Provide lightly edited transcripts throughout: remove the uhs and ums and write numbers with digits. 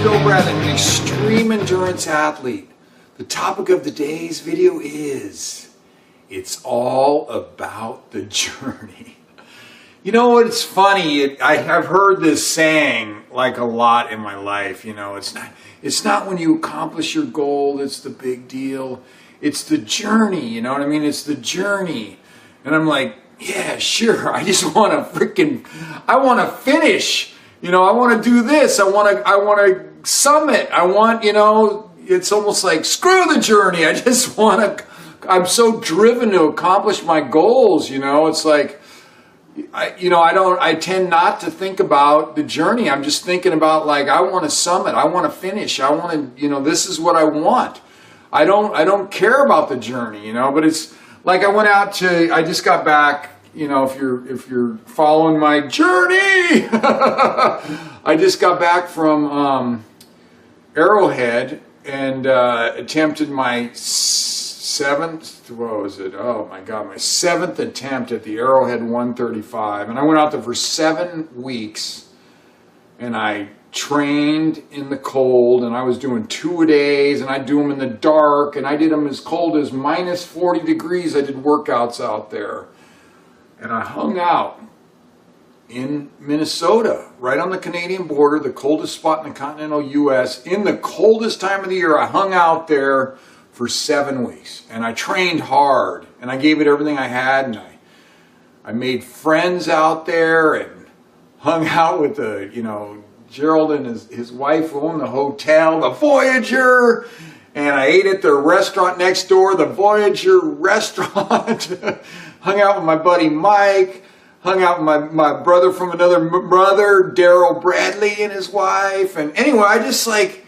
Bill Bradley, an extreme endurance athlete. The topic of today's video is, it's all about the journey. You know what, it's funny, I've heard this saying like a lot in my life, you know, it's not when you accomplish your goal that's the big deal, it's the journey, you know what I mean, it's the journey. And I'm like, yeah, sure, I just want to I want to finish, you know, I want to do this, I want to summit, I want, you know, it's almost like, screw the journey, I just want to, I'm so driven to accomplish my goals, you know, it's like, I tend not to think about the journey. I'm just thinking about, like, I want to summit, I want to finish, I want to, you know, this is what I want. I don't care about the journey, you know, but it's like I just got back, you know, if you're following my journey, I just got back from Arrowhead and attempted my seventh attempt at the Arrowhead 135, and I went out there for 7 weeks, and I trained in the cold, and I was doing 2-a-days, and I do them in the dark, and I did them as cold as minus 40 degrees. I did workouts out there, and I hung out in Minnesota, right on the Canadian border, the coldest spot in the continental U.S. In the coldest time of the year, I hung out there for 7 weeks, and I trained hard, and I gave it everything I had, and I made friends out there, and hung out with Gerald and his wife who owned the hotel, the Voyager, and I ate at their restaurant next door, the Voyager restaurant. Hung out with my buddy Mike, hung out with my brother from another brother, Daryl Bradley and his wife, and anyway, I just like,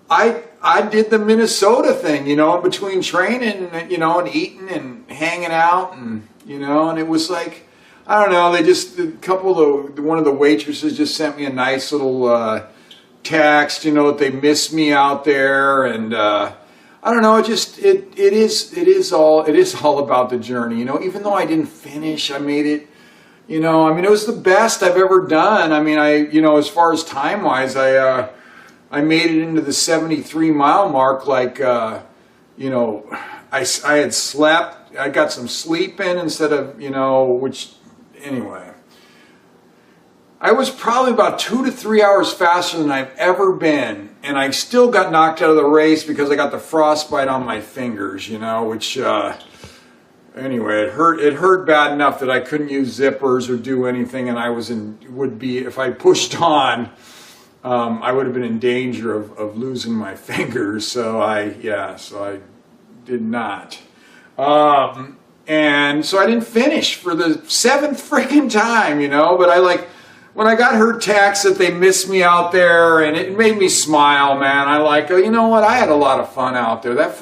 I did the Minnesota thing, you know, between training, you know, and eating and hanging out, and, you know, and it was like, I don't know, one of the waitresses just sent me a nice little text, you know, that they missed me out there, and I don't know, it is all about the journey, you know, even though I didn't finish, I made it, you know, I mean, it was the best I've ever done. I mean, you know, as far as time-wise, I made it into the 73-mile mark, like, you know, I had slept, I got some sleep in instead of, you know, anyway. I was probably about 2 to 3 hours faster than I've ever been, and I still got knocked out of the race because I got the frostbite on my fingers, you know, which, anyway, it hurt bad enough that I couldn't use zippers or do anything, and if I pushed on, I would have been in danger of losing my fingers, so I did not. And so I didn't finish for the 7th freaking time, you know, but when I got her text that they missed me out there, and it made me smile, man. You know what, I had a lot of fun out there. That's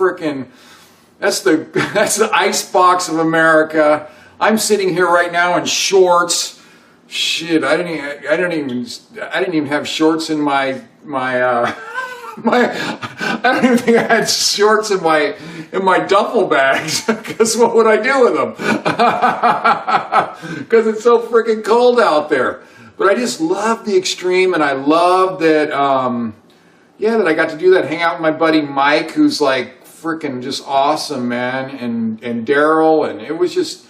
the ice box of America. I'm sitting here right now in shorts. Shit, I didn't even have shorts in my I don't even think I had shorts in my duffel bags, because what would I do with them? Because it's so freaking cold out there. But I just love the extreme, and I love that, that I got to do that, hang out with my buddy Mike, who's like freaking just awesome, man, and Daryl, and it was just,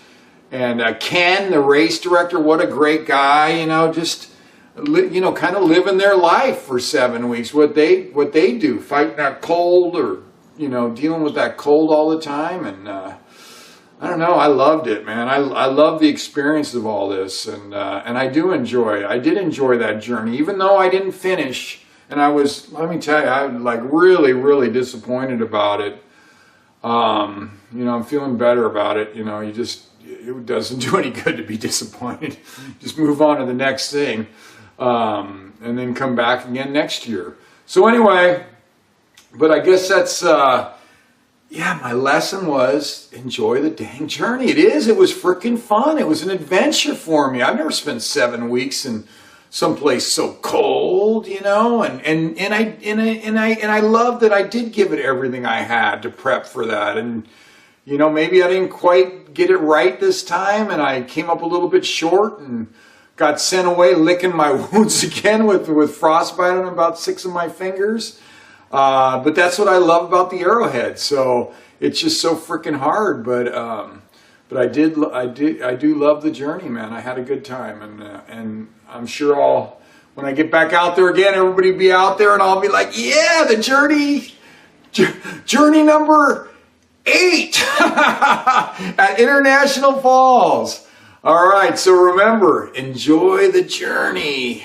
and Ken, the race director, what a great guy, you know, just, you know, kind of living their life for 7 weeks, what they do, fighting that cold, or, you know, dealing with that cold all the time, and I don't know, I loved it, man. I love the experience of all this, and I did enjoy that journey, even though I didn't finish, and let me tell you, I was like really, really disappointed about it. You know, I'm feeling better about it, you know, it doesn't do any good to be disappointed. Just move on to the next thing, and then come back again next year. So anyway, but I guess that's, my lesson was enjoy the dang journey. It was freaking fun. It was an adventure for me. I've never spent 7 weeks in someplace so cold, you know, and I love that I did give it everything I had to prep for that. And, you know, maybe I didn't quite get it right this time, and I came up a little bit short, got sent away licking my wounds again with frostbite on about 6 of my fingers. But that's what I love about the Arrowhead. So it's just so freaking hard. But I do love the journey, man. I had a good time, and I'm sure when I get back out there again, everybody will be out there, and I'll be like, yeah, the journey number 8 at International Falls. All right, so remember, enjoy the journey.